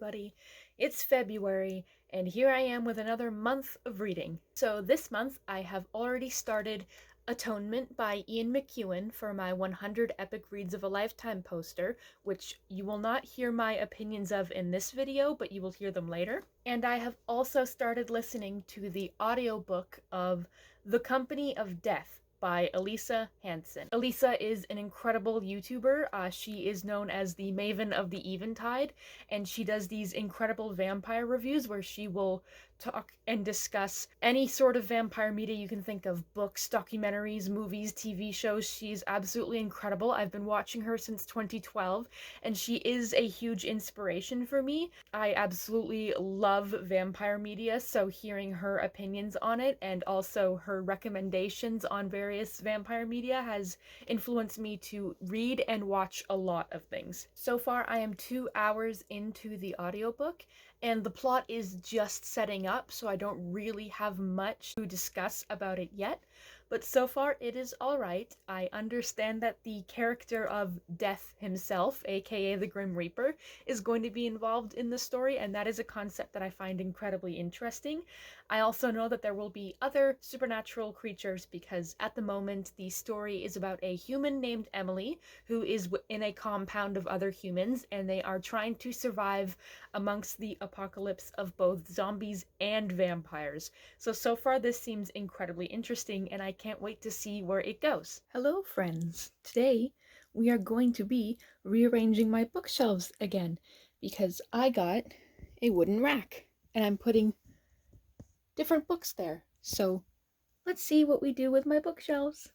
everybody. It's February, and here I am with another month of reading. So this month, I have already started Atonement by Ian McEwan for my 100 Epic Reads of a Lifetime poster, which you will not hear my opinions of in this video, but you will hear them later. And I have also started listening to the audiobook of The Company of Death by Elisa Hansen. Elisa is an incredible YouTuber. She is known as the Maven of the Eventide, and she does these incredible vampire reviews where she will talk and discuss any sort of vampire media you can think of: books, documentaries, movies, TV shows. She's absolutely incredible. I've been watching her since 2012, and she is a huge inspiration for me. I absolutely love vampire media, so hearing her opinions on it and also her recommendations on various vampire media has influenced me to read and watch a lot of things. So far, I am 2 hours into the audiobook, and the plot is just setting up, so I don't really have much to discuss about it yet. But so far, it is alright. I understand that the character of Death himself, aka the Grim Reaper, is going to be involved in the story, and that is a concept that I find incredibly interesting. I also know that there will be other supernatural creatures because at the moment the story is about a human named Emily who is in a compound of other humans, and they are trying to survive amongst the apocalypse of both zombies and vampires. So far this seems incredibly interesting, and I can't wait to see where it goes. Hello friends! Today we are going to be rearranging my bookshelves again because I got a wooden rack and I'm putting different books there. So let's see what we do with my bookshelves.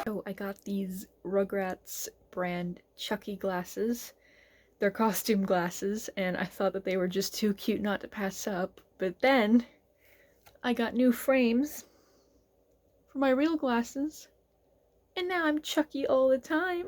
So I got these Rugrats brand Chucky glasses. They're costume glasses, and I thought that they were just too cute not to pass up. But then I got new frames for my real glasses, and now I'm Chucky all the time.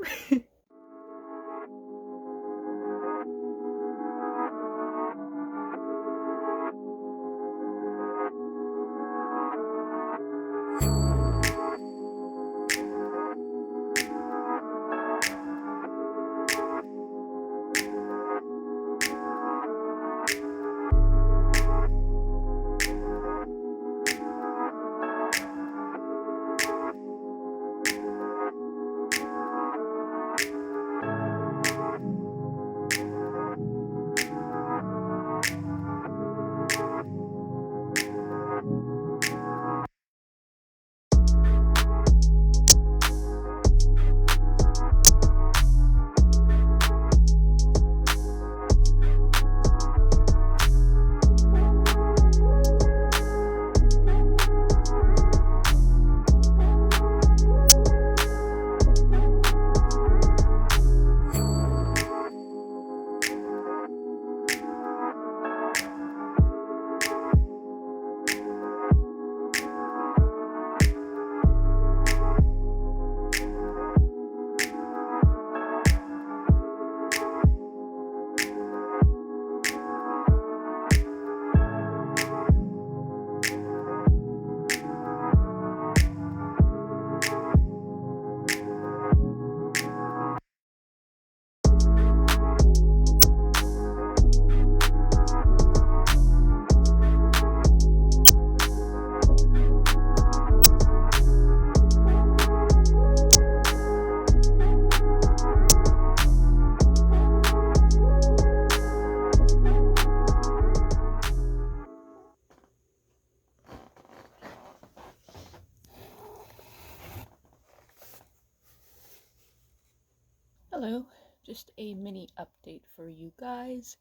Hello, just a mini update for you guys.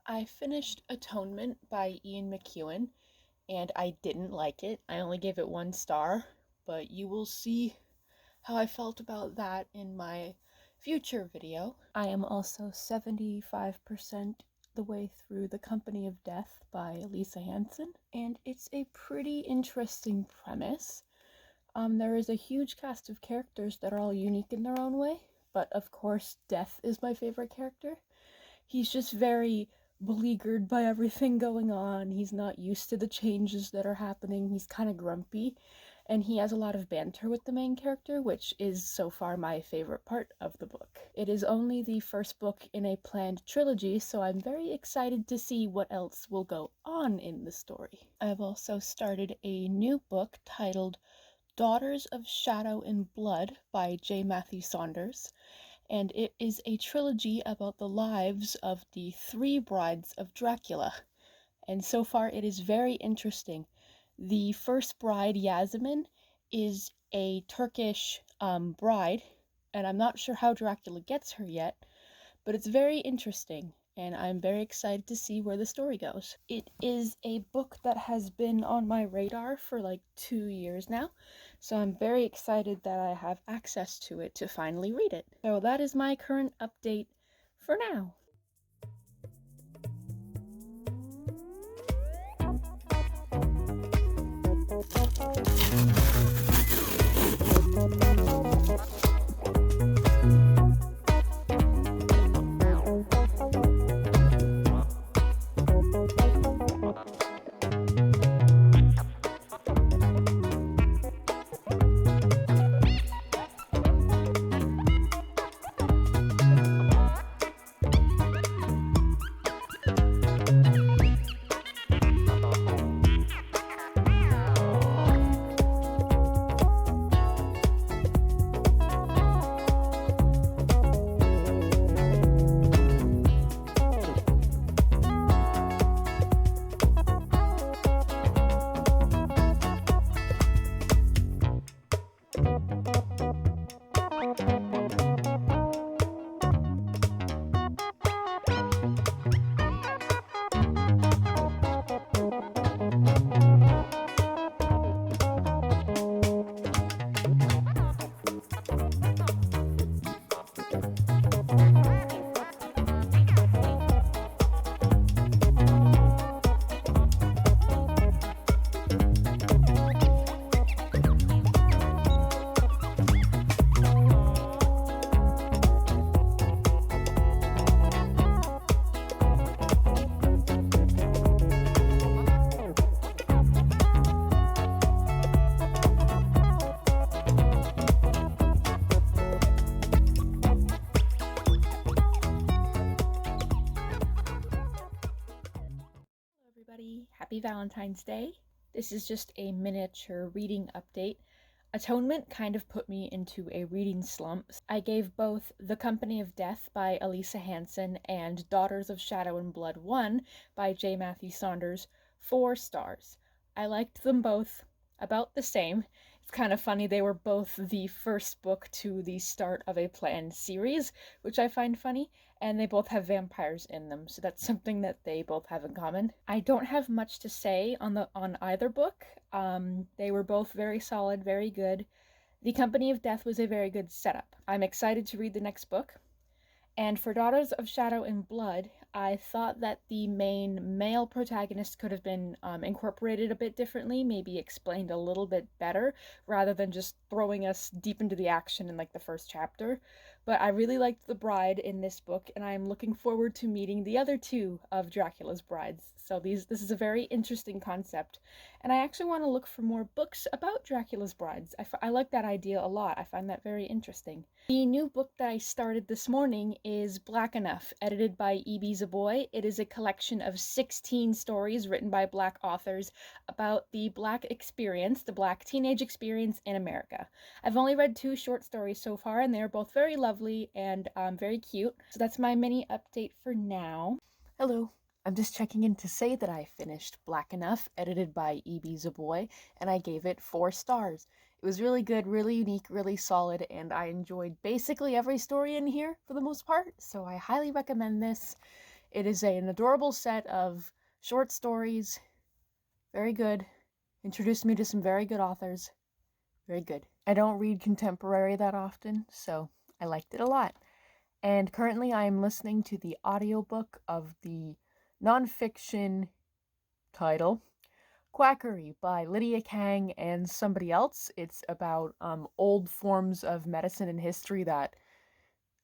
I finished Atonement by Ian McEwan, and I didn't like it. I only gave it 1 star, but you will see how I felt about that in my future video. I am also 75% the way through The Company of Death by Elisa Hansen, and it's a pretty interesting premise. There is a huge cast of characters that are all unique in their own way, but of course Death is my favorite character. He's just very beleaguered by everything going on. He's not used to the changes that are happening. He's kind of grumpy, and he has a lot of banter with the main character, which is so far my favorite part of the book. It is only the first book in a planned trilogy, so I'm very excited to see what else will go on in the story. I've also started a new book titled Daughters of Shadow and Blood by J. Matthew Saunders, and it is a trilogy about the lives of the 3 brides of Dracula, and so far it is very interesting. The first bride, Yasamin, is a Turkish bride, and I'm not sure how Dracula gets her yet, but it's very interesting, and I'm very excited to see where the story goes. It is a book that has been on my radar for like 2 years now, so I'm very excited that I have access to it to finally read it. So that is my current update for now. Happy Valentine's Day. This is just a miniature reading update. Atonement kind of put me into a reading slump. I gave both The Company of Death by Elisa Hansen and Daughters of Shadow and Blood 1 by J. Matthew Saunders 4 stars. I liked them both about the same. It's kind of funny, they were both the first book to the start of a planned series, which I find funny, and they both have vampires in them, so that's something that they both have in common. I don't have much to say on either book. They were both very solid, very good. The Company of Death was a very good setup. I'm excited to read the next book. And for Daughters of Shadow and Blood, I thought that the main male protagonist could have been incorporated a bit differently, maybe explained a little bit better, rather than just throwing us deep into the action in like the first chapter. But I really liked the bride in this book, and I'm looking forward to meeting the other 2 of Dracula's brides. So this is a very interesting concept, and I actually want to look for more books about Dracula's brides. I like that idea a lot. I find that very interesting. The new book that I started this morning is Black Enough, edited by E.B. Zoboi. It is a collection of 16 stories written by Black authors about the Black experience, the Black teenage experience in America. I've only read 2 short stories so far, and they're both very lovely and very cute. So that's my mini update for now. Hello. I'm just checking in to say that I finished Black Enough, edited by E.B. Zoboi, and I gave it 4 stars. It was really good, really unique, really solid, and I enjoyed basically every story in here for the most part, so I highly recommend this. It is an adorable set of short stories. Very good. Introduced me to some very good authors. Very good. I don't read contemporary that often, so I liked it a lot. And currently I am listening to the audiobook of the nonfiction title Quackery by Lydia, Kang, and somebody else. It's about old forms of medicine and history that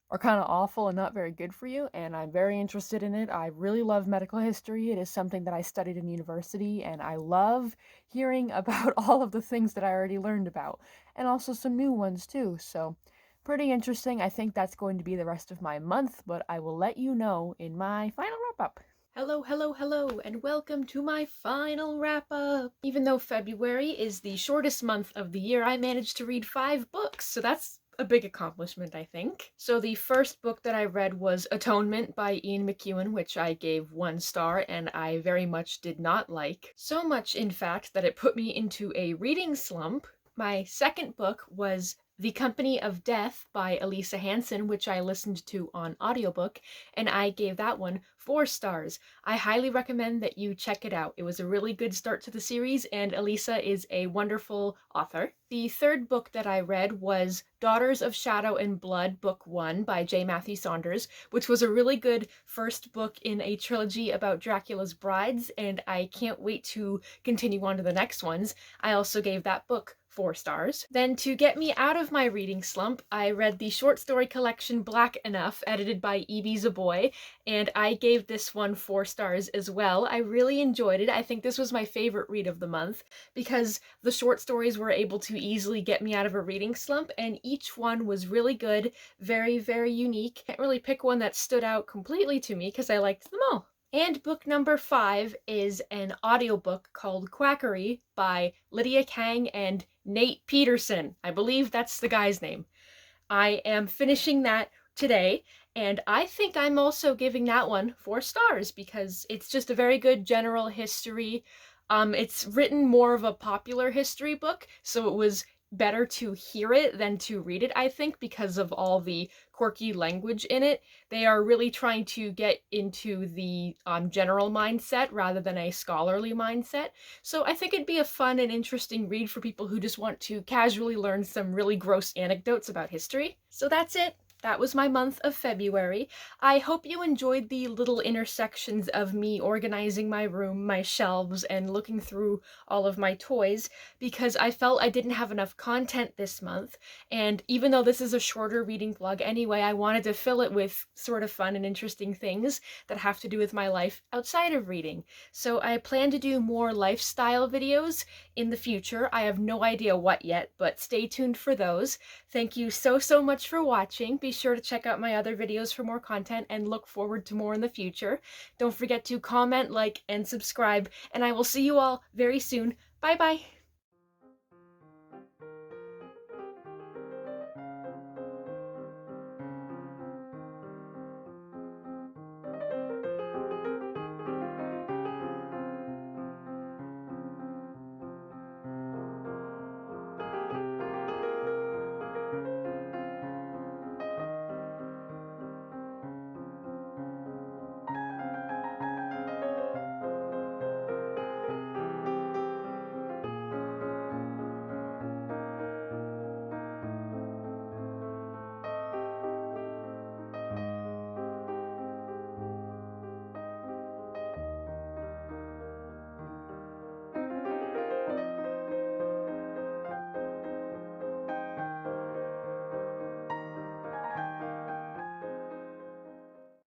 are kind of awful and not very good for you, and I'm very interested in it. I really love medical history. It is something that I studied in university, and I love hearing about all of the things that I already learned about, and also some new ones too, so pretty interesting. I think that's going to be the rest of my month, but I will let you know in my final wrap-up. Hello, hello, hello, and welcome to my final wrap-up. Even though February is the shortest month of the year, I managed to read 5 books, so that's a big accomplishment, I think. So the first book that I read was Atonement by Ian McEwan, which I gave 1 star, and I very much did not like. So much, in fact, that it put me into a reading slump. My second book was The Company of Death by Elisa Hansen, which I listened to on audiobook, and I gave that one 4 stars. I highly recommend that you check it out. It was a really good start to the series, and Elisa is a wonderful author. The third book that I read was Daughters of Shadow and Blood, Book 1 by J. Matthew Saunders, which was a really good first book in a trilogy about Dracula's brides, and I can't wait to continue on to the next ones. I also gave that book 4 stars. Then to get me out of my reading slump, I read the short story collection Black Enough, edited by E.B. Zoboi, and I gave this one 4 stars as well. I really enjoyed it. I think this was my favorite read of the month because the short stories were able to easily get me out of a reading slump, and each one was really good, very, very unique. Can't really pick one that stood out completely to me because I liked them all. And book number 5 is an audiobook called Quackery by Lydia, Kang, and Nate Pederson. I believe that's the guy's name. I am finishing that today, and I think I'm also giving that one 4 stars because it's just a very good general history. It's written more of a popular history book, so it was better to hear it than to read it, I think, because of all the quirky language in it. They are really trying to get into the general mindset rather than a scholarly mindset. So I think it'd be a fun and interesting read for people who just want to casually learn some really gross anecdotes about history. So that's it. That was my month of February. I hope you enjoyed the little intersections of me organizing my room, my shelves, and looking through all of my toys, because I felt I didn't have enough content this month, and even though this is a shorter reading vlog anyway, I wanted to fill it with sort of fun and interesting things that have to do with my life outside of reading. So I plan to do more lifestyle videos in the future. I have no idea what yet, but stay tuned for those. Thank you so much for watching. Be sure to check out my other videos for more content and look forward to more in the future. Don't forget to comment, like, and subscribe, and I will see you all very soon. Bye bye!